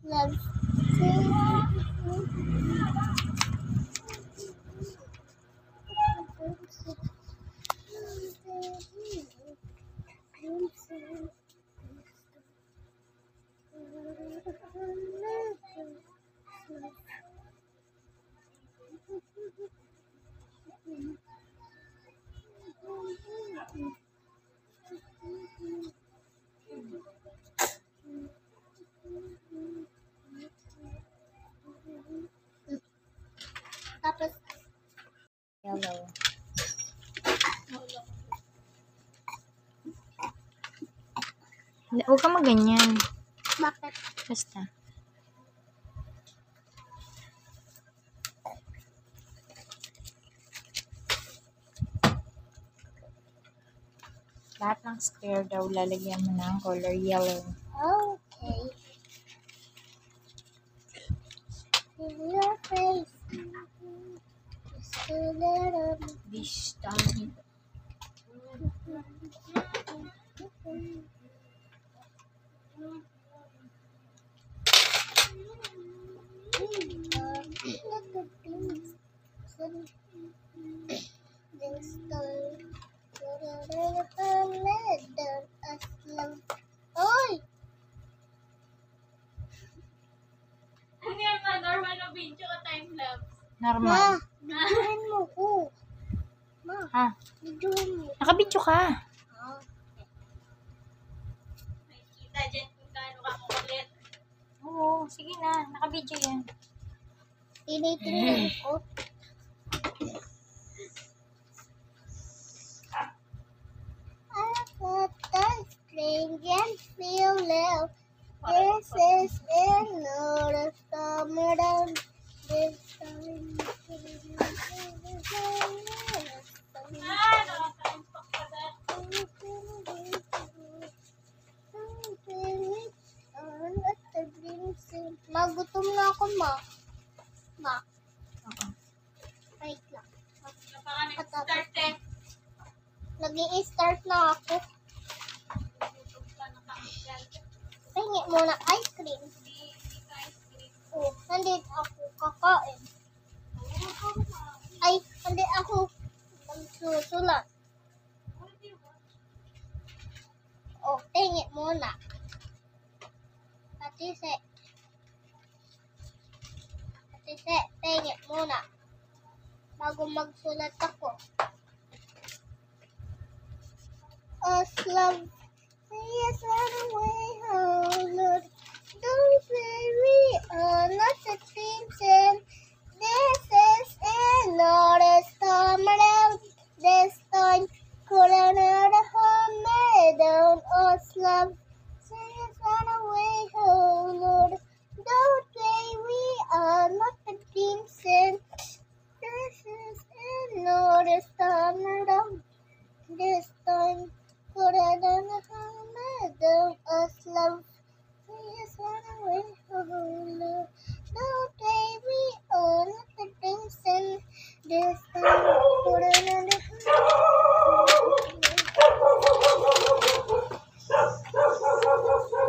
love. Tapos, Yellow. Huwag ka maganyan. bakit? Basta. Lahat ng square daw lalagyan mo ng color yellow. Okay. In your face. Just a little. This time. Oy! Ano yan ba? Normal na video ka time-lapse. Ma, Normal. videohan mo ko. Ma, Ha? videohan mo. Nakabidyo ka. Ah, May kita dyan kung gaano ka kukulit. Oo, sige na. Nakabidyo yan. tinitingnan ko. I got the strange and feel low. This is another summer down. This time. Ah, nakaka-unstock ka ba? Magutom na ako, ma. Ma, Oo. wait lang. Napaka nag-start eh. Nag-i-start na ako. YouTube ka naka-unstall. Pahingi muna ice cream. Hindi ka ice cream. Oh, nandito ako kakain. Ay, hindi ako magsusulat. Oh, pahingi muna. Patise, pahingi muna. Bago magsulat ako. Us love, yes, run away, oh Lord. Don't say we are not the dreams and this is another summer out. This time, could another home made down us love. Say yes, run away, oh Lord. Don't say we are not the dreams and this is another summer out. This time, could another home made down us love. Please run away, oh Lord. Don't say we are not the dreams and this time put another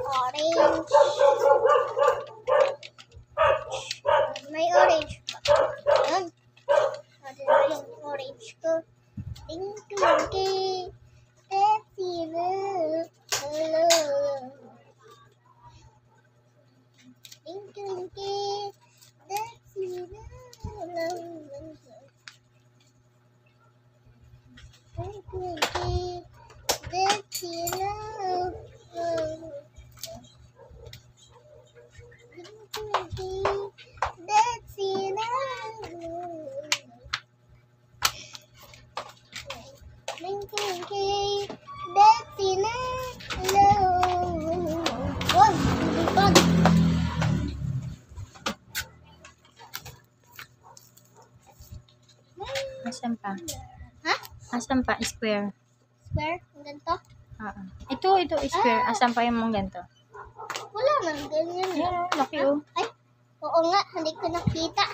orange. May orange pa. Yan. Ano na yung orange ko? Pink twinkie. Pepsi milk. Hello. Pink twinkie. Pepsi milk. Pink twinkie. Pepsi milk. Pink twinkie. Pepsi milk. Twinkle, that's enough. Hello. Oh, lipad. Asan pa? Ha? Asan pa? Square. Square? Ang ganito? Oo. Ito, square. Asan pa yung mong ganito? Wala nang ganyan. Ayan, oh, laki oh. Ay, oo nga. Hindi ko nakita.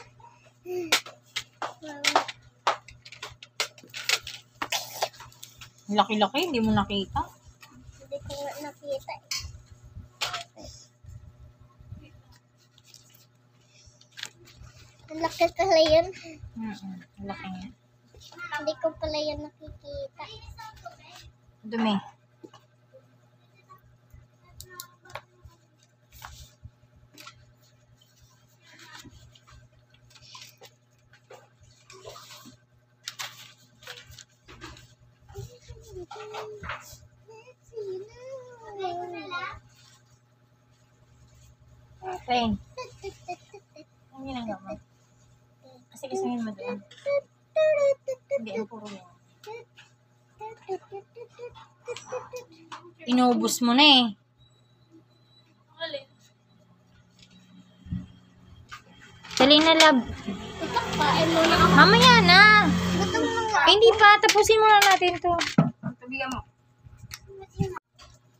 Laki-laki, hindi mo nakita. Hindi ko nga nakita. Ang laki pala yun. Laki nga. Hindi ko pala yun nakikita. Dumi. Rain. Ang ginagawa mo? Kasi kasingin mo doon. Hindi, ang puro mo. Inubos mo na eh. Alin? Dali na, love. Ito, kain muna ako. Mamaya na. Gutom na nga. Eh, hindi pa. Tapusin muna natin to. Tabigan mo.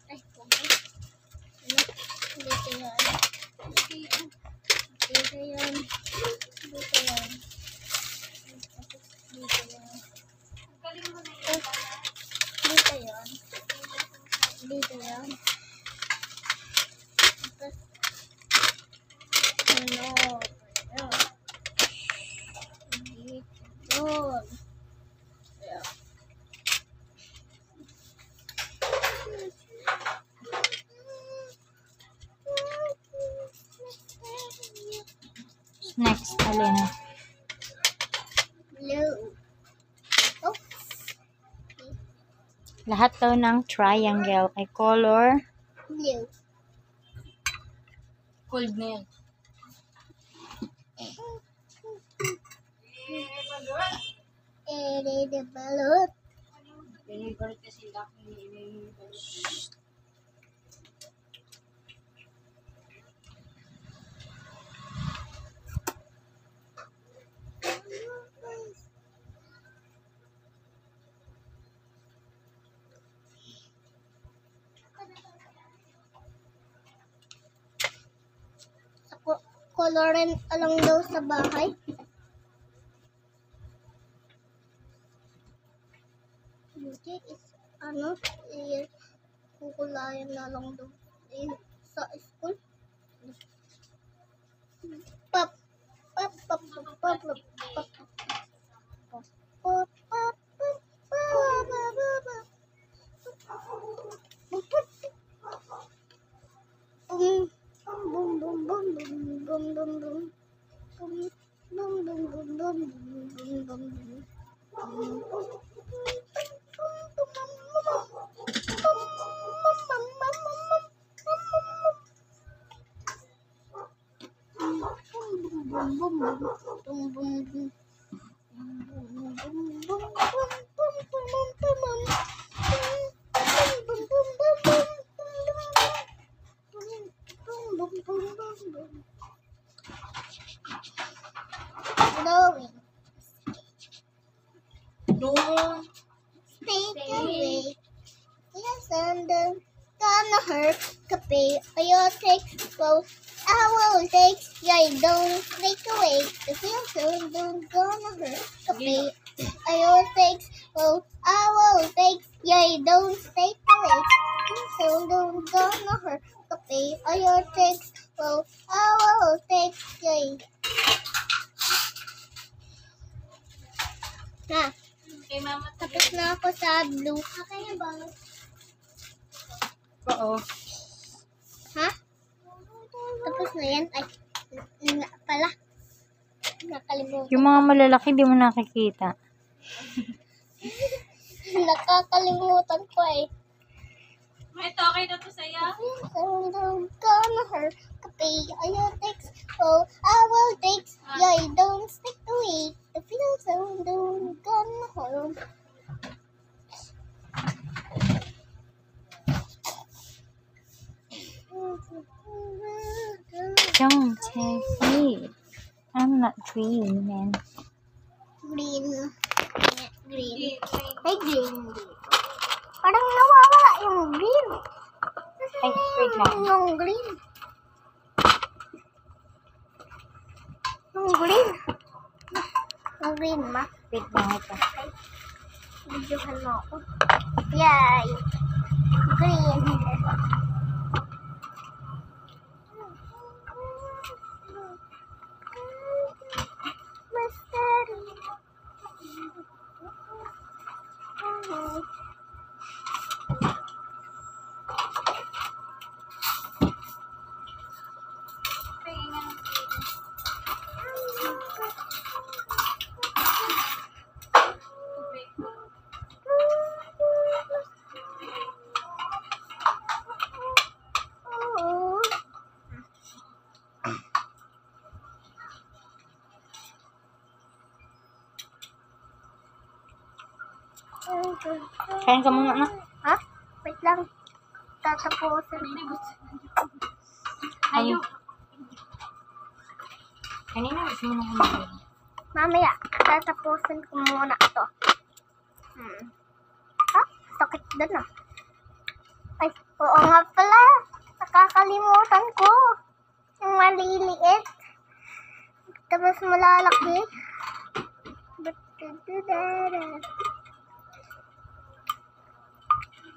Ay, okay. Dito yun. Dito yun. Dito yun. Dito yun. Dito yun. Dito yun. Tapos, ano? Ayan. Dito yun. Ayan. Next, alin. Blue. Oh, Lahat daw ng triangle ay color. blue. Cold na yan. The balloon. Colorin alang daw sa bahay. Hindi is ano, kukulayan na lang daw sa school. Pap pap pap pap pap pap pap pap pap boom boom boom boom boom boom boom boom boom boom boom boom boom boom blowing. Doon. Take away. Yes, and then gonna hurt kape. I'll take both. I will take. Yeah, don't take away. The feel so don't gonna hurt kape. I'll take both. I will take. Yeah, don't take away. So don't gonna hurt kape. I'll take both. I will take. Yeah. Ha. Kay mama Tapos na ako sa blue. Okay na ba? Oo. Ha? Tapos na yan. Ay, nga pala. Nakalimutan. Yung mga malalaki, di mo nakikita. Nakakalimutan ko eh. May okay na to sa'yo? Gonna hurt. Kape, ayaw takes. Oh, I will takes. Yeah, don't stick to it. The feel so don't gonna hurt. Don't take me. I'm not dreaming. Green. Yeah, green. Ay, green. Parang nawawala yung green. Ay, wait lang. Yung green. Yung green. Yung green, ma. Wait lang ito. Videohan mo ako. Yay! Green. Kain ka muna, anak. Ha? Wait lang. Tatapusin. Ayaw. Kanina, gusto mo na kumain. Mamaya, tatapusin ko muna ito. Ha? Sakit doon ah. Ay, oo nga pala. Nakakalimutan ko. Yung maliliit. Tapos malalaki.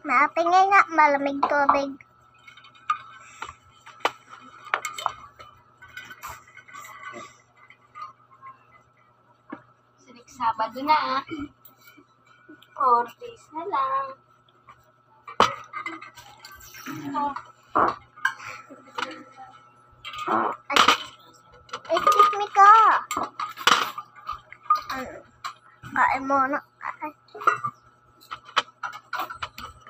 Napingay nga, malamig tubig. Sabado na. 4 days na lang. Ay, excuse me ka. Kain mo na. Ay.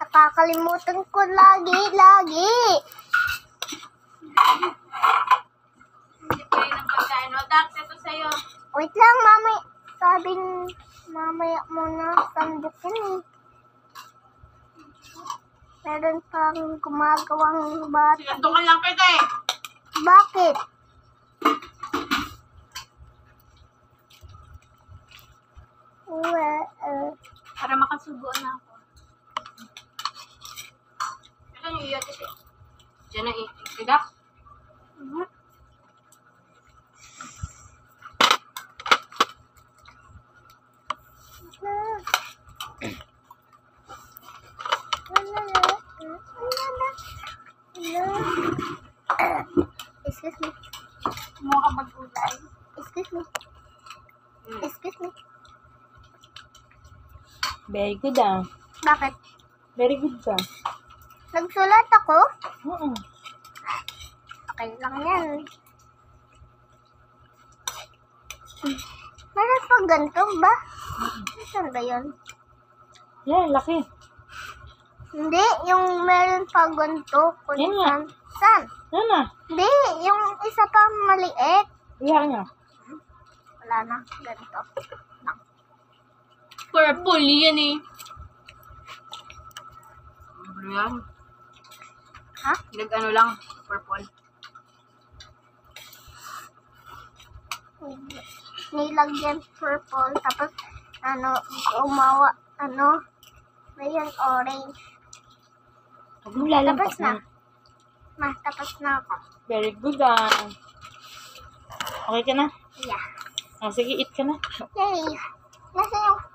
Nakakalimutan ko lagi. Hindi pa yun ang pagkain. O, Dax, ito sa'yo. Wait lang, mamaya. Sabing mamaya muna sandukin eh. Meron pang gumagawang bata. Sinandukan lang kita eh. Bakit? Para makasugo na ako. Saan yung iyo kasi? Diyan na idak. Excuse me. Kumuha ka mag-ulay. Excuse me. Excuse me. Very good ah. Bakit? Very good ka. Nagsulat ako? Oo. Okay lang yan. Meron pang ganito ba? Saan ba yun? Yan, laki. Hindi, yung meron pang ganito. Kung Yan nga. saan. Saan? Yan na. Hindi, yung isa pang maliit. Iyan niya. Wala na, ganito. Purple yan eh. Ano yan? Ha? Nag-ano lang, purple. Nilagyan purple, tapos, umawa, ngayon orange. Huwag mo lalampas Tapos na. na. Tapos na ako. Very good ah. Okay ka na? Yeah. Ah, sige, eat ka na. Yay! Nasaan yung